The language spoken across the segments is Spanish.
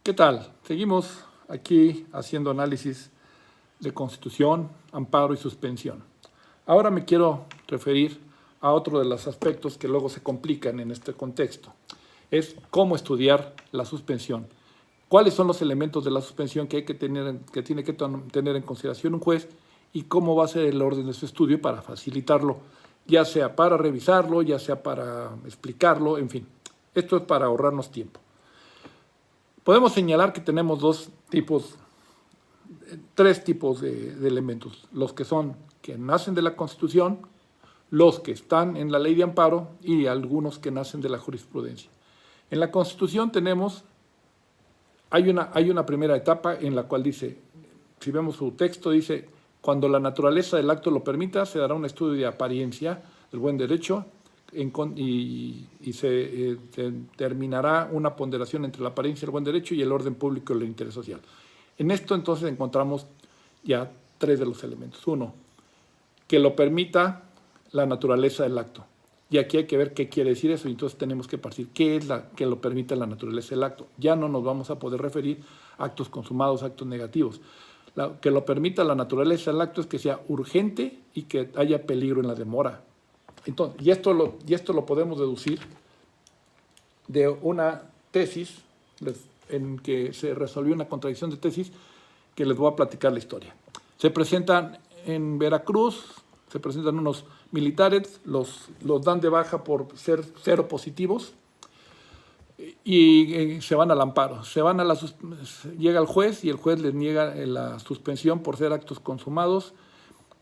¿Qué tal? Seguimos aquí haciendo análisis de constitución, amparo y suspensión. Ahora me quiero referir a otro de los aspectos que luego se complican en este contexto. Es cómo estudiar la suspensión. ¿Cuáles son los elementos de la suspensión que tiene que tener en consideración un juez y cómo va a ser el orden de su estudio para facilitarlo, ya sea para revisarlo, ya sea para explicarlo, en fin. Esto es para ahorrarnos tiempo. Podemos señalar que tenemos tres tipos de elementos. Los que nacen de la Constitución, los que están en la ley de amparo y algunos que nacen de la jurisprudencia. En la Constitución hay una primera etapa en la cual dice, si vemos su texto, dice, cuando la naturaleza del acto lo permita, se dará un estudio de apariencia del buen derecho y se determinará una ponderación entre la apariencia del buen derecho y el orden público y el interés social. En esto entonces encontramos ya tres de los elementos. Uno, que lo permita la naturaleza del acto. Y aquí hay que ver qué quiere decir eso, y entonces tenemos que partir qué es que lo permite la naturaleza del acto. Ya no nos vamos a poder referir a actos consumados, actos negativos. Que lo permita la naturaleza del acto es que sea urgente y que haya peligro en la demora. Entonces, y esto lo podemos deducir de una tesis en que se resolvió una contradicción de tesis que les voy a platicar la historia. Se presentan en Veracruz, se presentan unos militares, los dan de baja por ser cero positivos y se van al amparo. Llega el juez y el juez les niega la suspensión por ser actos consumados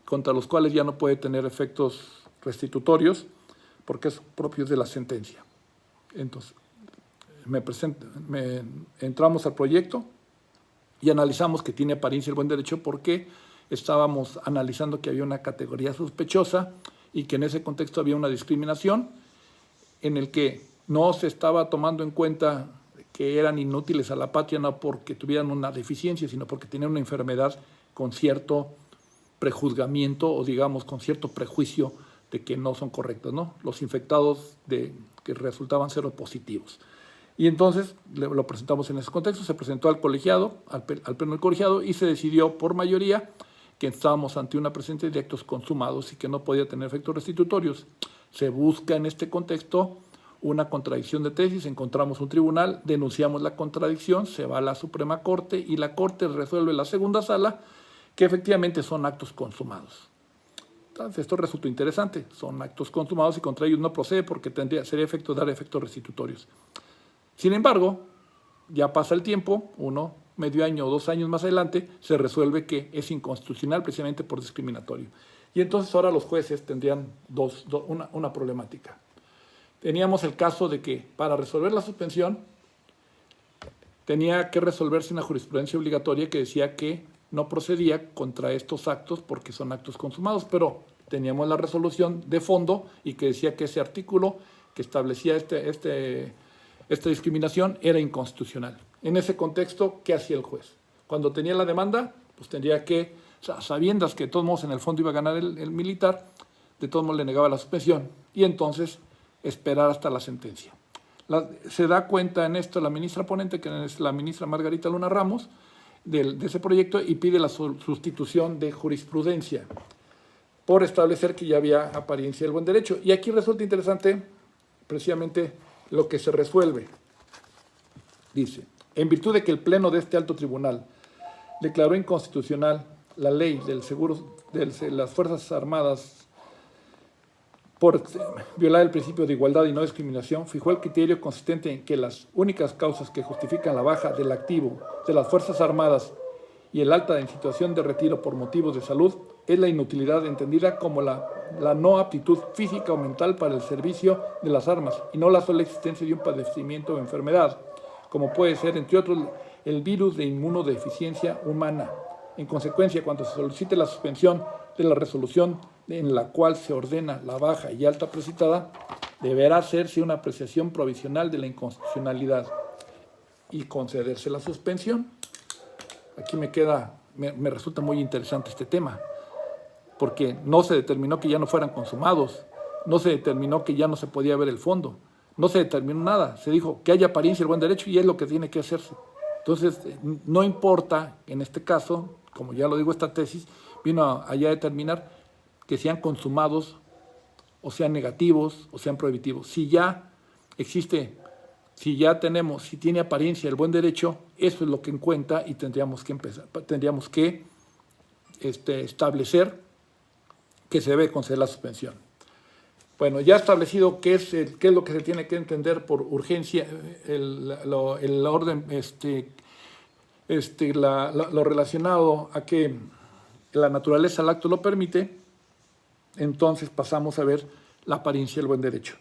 contra los cuales ya no puede tener efectos restitutorios porque es propio de la sentencia. Entonces, entramos al proyecto y analizamos que tiene apariencia el buen derecho porque estábamos analizando que había una categoría sospechosa y que en ese contexto había una discriminación en el que no se estaba tomando en cuenta que eran inútiles a la patria no porque tuvieran una deficiencia, sino porque tenían una enfermedad con cierto prejuzgamiento o digamos con cierto prejuicio de que no son correctos, ¿no? Los infectados que resultaban seropositivos. Y entonces lo presentamos en ese contexto, se presentó al colegiado, al pleno del colegiado, y se decidió por mayoría que estábamos ante una presencia de actos consumados y que no podía tener efectos restitutorios. Se busca en este contexto una contradicción de tesis, encontramos un tribunal, denunciamos la contradicción, se va a la Suprema Corte y la Corte resuelve en la segunda sala que efectivamente son actos consumados. Entonces, esto resulta interesante, son actos consumados y contra ellos no procede porque sería dar efectos restitutorios. Sin embargo, ya pasa el tiempo, medio año o 2 años más adelante, se resuelve que es inconstitucional precisamente por discriminatorio. Y entonces ahora los jueces tendrían una problemática. Teníamos el caso de que para resolver la suspensión tenía que resolverse una jurisprudencia obligatoria que decía que no procedía contra estos actos porque son actos consumados, pero teníamos la resolución de fondo y que decía que ese artículo que establecía esta discriminación era inconstitucional. En ese contexto, ¿qué hacía el juez? Cuando tenía la demanda, pues tendría que, sabiendas que de todos modos en el fondo iba a ganar el militar, de todos modos le negaba la suspensión y entonces esperar hasta la sentencia. Se da cuenta en esto la ministra ponente, que es la ministra Margarita Luna Ramos, de ese proyecto y pide la sustitución de jurisprudencia por establecer que ya había apariencia del buen derecho. Y aquí resulta interesante precisamente lo que se resuelve. Dice, en virtud de que el Pleno de este alto tribunal declaró inconstitucional la ley del seguro de las Fuerzas Armadas por violar el principio de igualdad y no discriminación, fijó el criterio consistente en que las únicas causas que justifican la baja del activo de las Fuerzas Armadas y el alta en situación de retiro por motivos de salud es la inutilidad entendida como la no aptitud física o mental para el servicio de las armas y no la sola existencia de un padecimiento o enfermedad, como puede ser, entre otros, el virus de inmunodeficiencia humana. En consecuencia, cuando se solicite la suspensión de la resolución en la cual se ordena la baja y alta precitada, deberá hacerse una apreciación provisional de la inconstitucionalidad y concederse la suspensión. Aquí me resulta muy interesante este tema, porque no se determinó que ya no fueran consumados, no se determinó que ya no se podía ver el fondo, no se determinó nada, se dijo que haya apariencia del buen derecho y es lo que tiene que hacerse. Entonces, no importa, en este caso, como ya lo digo, esta tesis vino allá a determinar que sean consumados, o sean negativos, o sean prohibitivos. Si ya existe, si ya tenemos, si tiene apariencia el buen derecho, eso es lo que en cuenta y tendríamos que establecer que se debe conceder la suspensión. Bueno, ya establecido qué es lo que se tiene que entender por urgencia, el orden, lo relacionado a que la naturaleza del acto lo permite, entonces pasamos a ver la apariencia del buen derecho.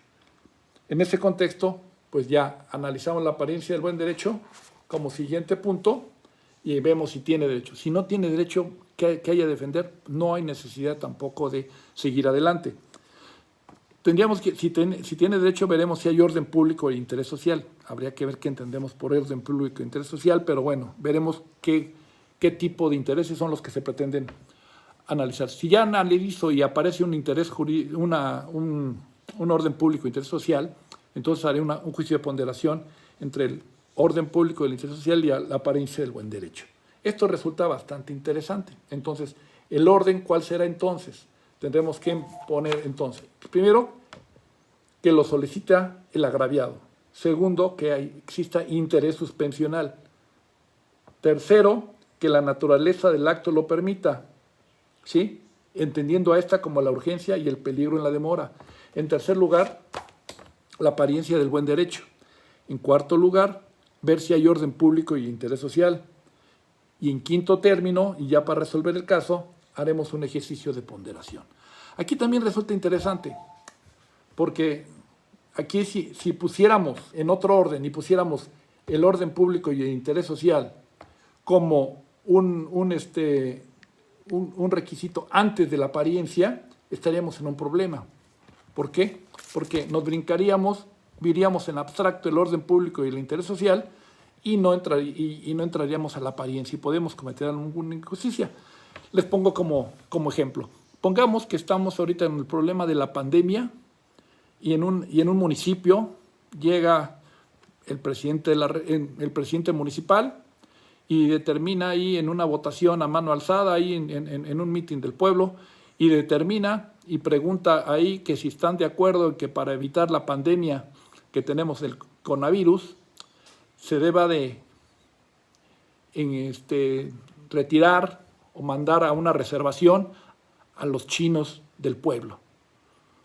En ese contexto, pues ya analizamos la apariencia del buen derecho como siguiente punto y vemos si tiene derecho. Si no tiene derecho que haya de defender, no hay necesidad tampoco de seguir adelante. Tendríamos que, si tiene derecho, veremos si hay orden público e interés social. Habría que ver qué entendemos por orden público e interés social, pero bueno, veremos qué tipo de intereses son los que se pretenden analizar. Si ya analizo y aparece un interés un orden público e interés social, entonces haré un juicio de ponderación entre el orden público y el interés social y la apariencia del buen derecho. Esto resulta bastante interesante. Entonces, el orden, ¿cuál será entonces? Tendremos que poner entonces, primero, que lo solicita el agraviado. Segundo, que exista interés suspensional. Tercero, que la naturaleza del acto lo permita, ¿sí? Entendiendo a esta como la urgencia y el peligro en la demora. En tercer lugar, la apariencia del buen derecho. En cuarto lugar, ver si hay orden público y interés social. Y en quinto término, y ya para resolver el caso, haremos un ejercicio de ponderación. Aquí también resulta interesante, porque aquí si pusiéramos en otro orden y pusiéramos el orden público y el interés social como un requisito antes de la apariencia, estaríamos en un problema. ¿Por qué? Porque nos viríamos en abstracto el orden público y el interés social y no entraríamos a la apariencia y podemos cometer alguna injusticia. Les pongo como ejemplo. Pongamos que estamos ahorita en el problema de la pandemia y en un municipio llega el presidente municipal y determina ahí en una votación a mano alzada, ahí en un mitin del pueblo, y determina y pregunta ahí que si están de acuerdo en que para evitar la pandemia que tenemos del coronavirus, se deba de retirar o mandar a una reservación a los chinos del pueblo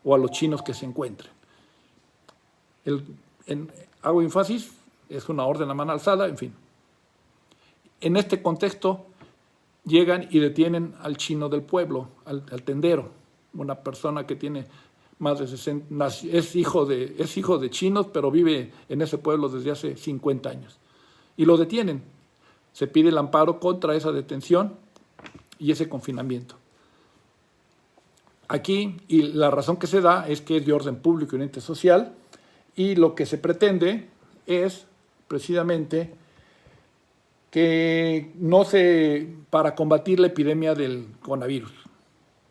o a los chinos que se encuentren. Hago énfasis, es una orden a mano alzada, en fin. En este contexto llegan y detienen al chino del pueblo, al tendero, una persona que tiene más de 60, es hijo de chinos, pero vive en ese pueblo desde hace 50 años. Y lo detienen. Se pide el amparo contra esa detención y ese confinamiento. Aquí, y la razón que se da es que es de orden público y un ente social, y lo que se pretende es precisamente que para combatir la epidemia del coronavirus.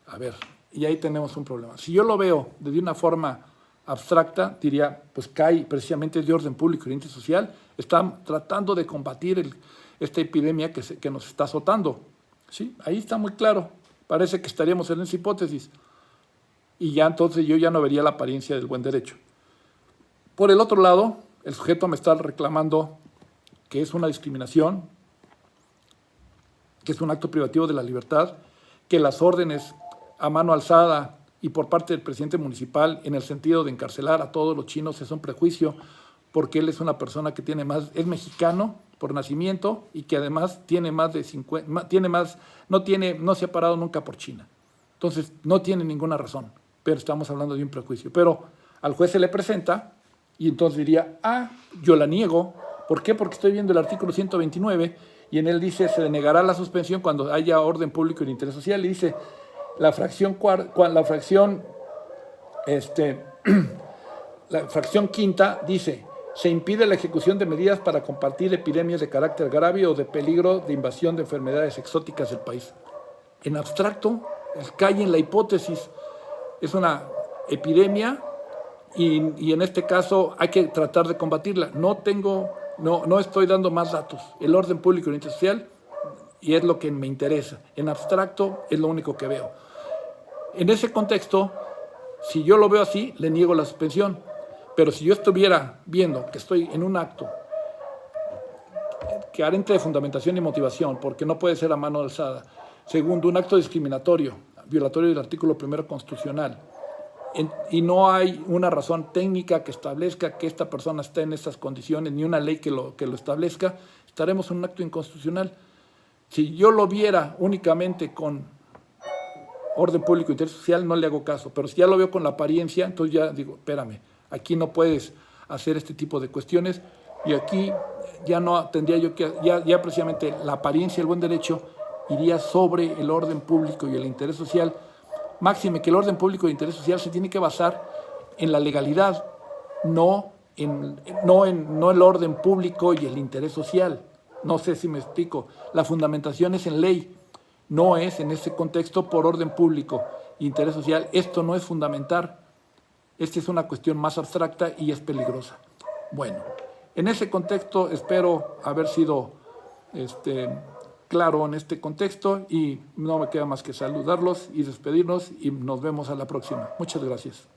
A ver, y ahí tenemos un problema. Si yo lo veo de una forma abstracta, diría, pues cae precisamente de orden público y ente social, están tratando de combatir esta epidemia que nos está azotando. ¿Sí? Ahí está muy claro. Parece que estaríamos en esa hipótesis. Y ya entonces yo ya no vería la apariencia del buen derecho. Por el otro lado, el sujeto me está reclamando que es una discriminación, que es un acto privativo de la libertad, que las órdenes a mano alzada y por parte del presidente municipal en el sentido de encarcelar a todos los chinos es un prejuicio, porque él es una persona que es mexicano por nacimiento y que además tiene más de 50, no se ha parado nunca por China. Entonces no tiene ninguna razón, pero estamos hablando de un prejuicio. Pero al juez se le presenta y entonces diría, yo la niego. ¿Por qué? Porque estoy viendo el artículo 129 y en él dice, se denegará la suspensión cuando haya orden público y de interés social. Y dice, la fracción quinta dice, se impide la ejecución de medidas para combatir epidemias de carácter grave o de peligro de invasión de enfermedades exóticas del país. En abstracto, cae en la hipótesis, es una epidemia y en este caso hay que tratar de combatirla. No tengo No estoy dando más datos. El orden público y el interés social, y es lo que me interesa. En abstracto es lo único que veo. En ese contexto, si yo lo veo así, le niego la suspensión. Pero si yo estuviera viendo que estoy en un acto carente de fundamentación y motivación, porque no puede ser a mano alzada. Segundo, un acto discriminatorio, violatorio del artículo 1 constitucional. Y no hay una razón técnica que establezca que esta persona esté en estas condiciones, ni una ley que lo establezca, estaremos en un acto inconstitucional. Si yo lo viera únicamente con orden público e interés social, no le hago caso. Pero si ya lo veo con la apariencia, entonces ya digo, espérame, aquí no puedes hacer este tipo de cuestiones, y aquí ya no tendría yo que, ya precisamente la apariencia, el buen derecho, iría sobre el orden público y el interés social. Máxime que el orden público y el interés social se tiene que basar en la legalidad, no el orden público y el interés social. No sé si me explico. La fundamentación es en ley, no es en ese contexto por orden público e interés social. Esto no es fundamentar. Esta es una cuestión más abstracta y es peligrosa. Bueno, en ese contexto espero haber sido claro en este contexto, y no me queda más que saludarlos y despedirnos, y nos vemos a la próxima. Muchas gracias.